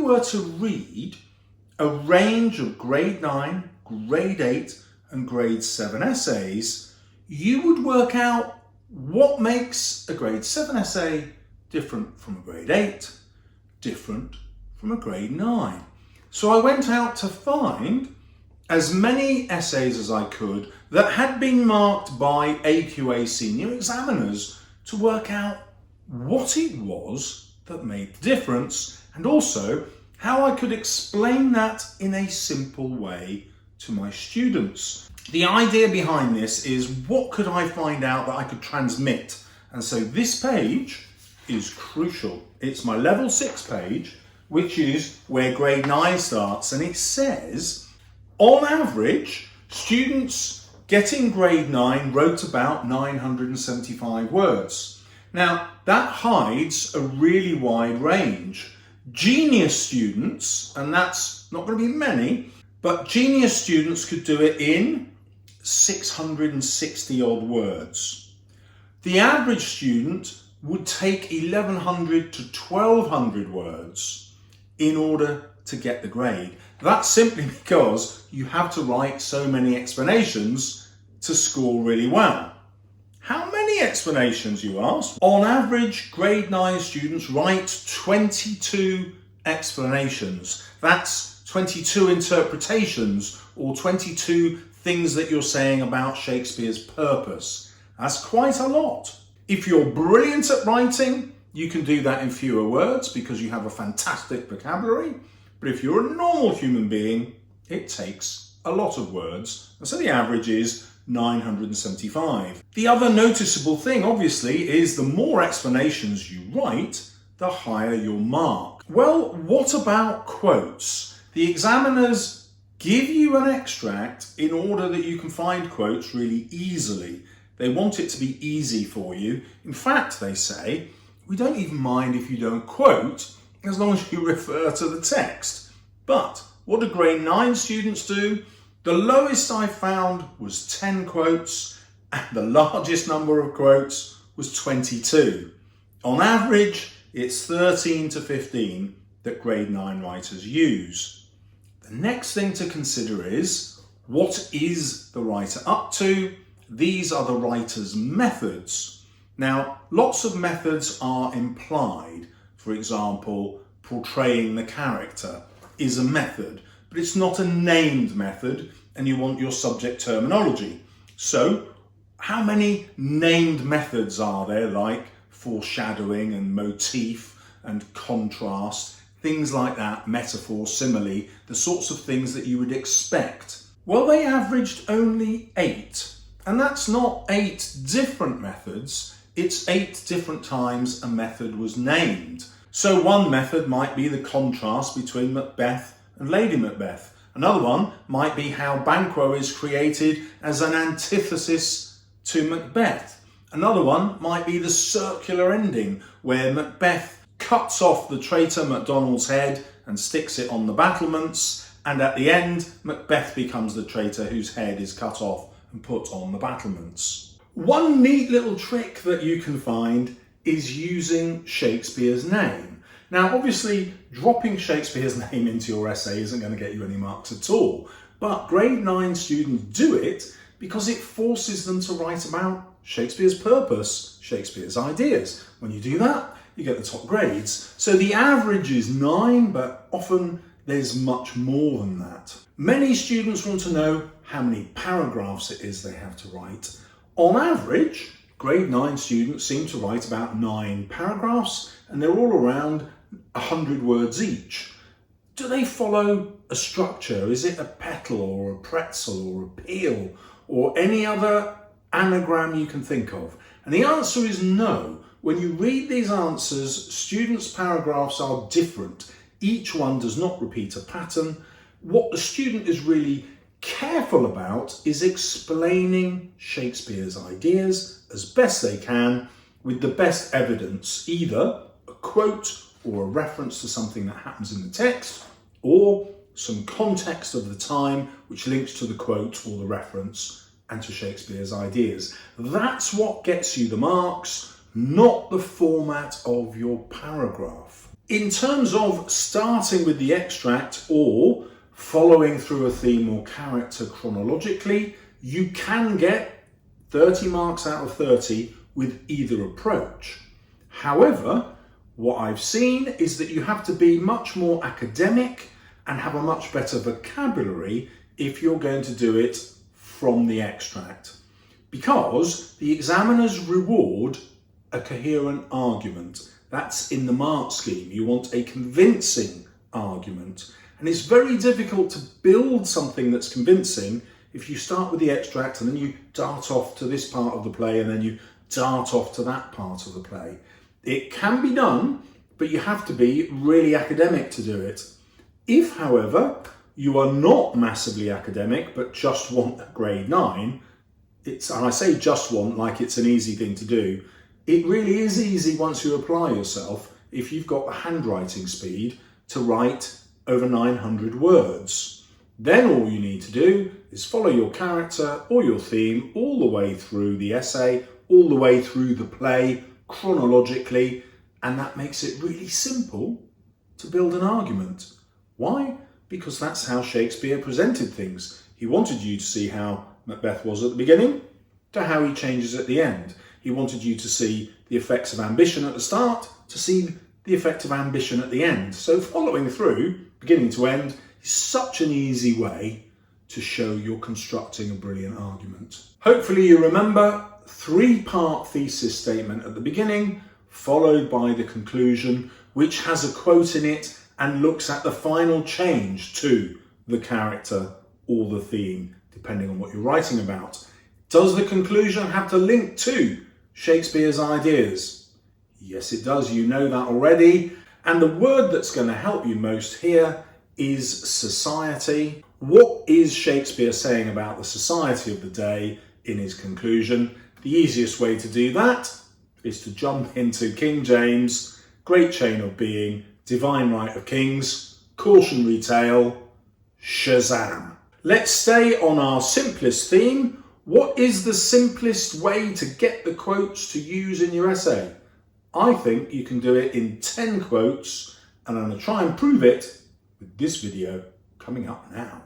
you were to read a range of grade 9, grade 8 and grade 7 essays, you would work out what makes a grade 7 essay different from a grade 8, different from a grade 9. So I went out to find as many essays as I could that had been marked by AQA senior examiners to work out what it was that made the difference, and also how I could explain that in a simple way to my students. The idea behind this is, what could I find out that I could transmit? And so this page is crucial. It's my level 6 page, which is where grade 9 starts, and it says, on average, students getting grade 9 wrote about 975 words. Now, that hides a really wide range. Genius students, and that's not going to be many, but genius students could do it in 660 odd words. The average student would take 1100 to 1200 words in order to get the grade. That's simply because you have to write so many explanations to score really well. How many explanations, you ask? On average, grade 9 students write 22 explanations. That's 22 interpretations or 22 things that you're saying about Shakespeare's purpose. That's quite a lot. If you're brilliant at writing, you can do that in fewer words because you have a fantastic vocabulary. But if you're a normal human being, it takes a lot of words. And so the average is 975. The other noticeable thing, obviously, is the more explanations you write, the higher your mark. Well, what about quotes? The examiners give you an extract in order that you can find quotes really easily. They want it to be easy for you. In fact, they say, we don't even mind if you don't quote, as long as you refer to the text. But what do grade 9 students do? The lowest I found was 10 quotes, and the largest number of quotes was 22. On average, it's 13 to 15 that grade 9 writers use. The next thing to consider is, what is the writer up to? These are the writer's methods. Now, lots of methods are implied. For example, portraying the character is a method, but it's not a named method, and you want your subject terminology. So, how many named methods are there, like foreshadowing and motif and contrast, things like that, metaphor, simile, the sorts of things that you would expect? Well, they averaged only 8, and that's not 8 different methods, it's 8 different times a method was named. So one method might be the contrast between Macbeth and Lady Macbeth. Another one might be how Banquo is created as an antithesis to Macbeth. Another one might be the circular ending, where Macbeth cuts off the traitor Macdonald's head and sticks it on the battlements, and at the end, Macbeth becomes the traitor whose head is cut off and put on the battlements. One neat little trick that you can find is using Shakespeare's name. Now, obviously, dropping Shakespeare's name into your essay isn't going to get you any marks at all, but grade 9 students do it because it forces them to write about Shakespeare's purpose, Shakespeare's ideas. When you do that, you get the top grades. So the average is 9, but often there's much more than that. Many students want to know how many paragraphs it is they have to write. On average, grade 9 students seem to write about 9 paragraphs, and they're all around 100 words each. Do they follow a structure? Is it a petal or a pretzel or a peel or any other anagram you can think of? And the answer is no. When you read these answers, students' paragraphs are different. Each one does not repeat a pattern. What the student is really careful about is explaining Shakespeare's ideas as best they can with the best evidence, either a quote or a reference to something that happens in the text, or some context of the time which links to the quote or the reference and to Shakespeare's ideas. That's what gets you the marks, not the format of your paragraph. In terms of starting with the extract or following through a theme or character chronologically, you can get 30 marks out of 30 with either approach. However, what I've seen is that you have to be much more academic and have a much better vocabulary if you're going to do it from the extract, because the examiners reward a coherent argument. That's in the mark scheme. You want a convincing argument. And it's very difficult to build something that's convincing if you start with the extract and then you dart off to this part of the play and then you dart off to that part of the play. It can be done, but you have to be really academic to do it. If, however, you are not massively academic but just want a grade 9, and I say just want like it's an easy thing to do, it really is easy once you apply yourself if you've got the handwriting speed to write over 900 words. Then all you need to do is follow your character or your theme all the way through the essay, all the way through the play chronologically, and that makes it really simple to build an argument. Why? Because that's how Shakespeare presented things. He wanted you to see how Macbeth was at the beginning to how he changes at the end. He wanted you to see the effects of ambition at the start to see the effect of ambition at the end. So following through, beginning to end, is such an easy way to show you're constructing a brilliant argument. Hopefully you remember 3-part thesis statement at the beginning, followed by the conclusion, which has a quote in it and looks at the final change to the character or the theme, depending on what you're writing about. Does the conclusion have to link to Shakespeare's ideas? Yes, it does. You know that already. And the word that's going to help you most here is society. What is Shakespeare saying about the society of the day in his conclusion? The easiest way to do that is to jump into King James, Great Chain of Being, Divine Right of Kings, Cautionary Tale, Shazam. Let's stay on our simplest theme. What is the simplest way to get the quotes to use in your essay? I think you can do it in 10 quotes, and I'm going to try and prove it with this video coming up now.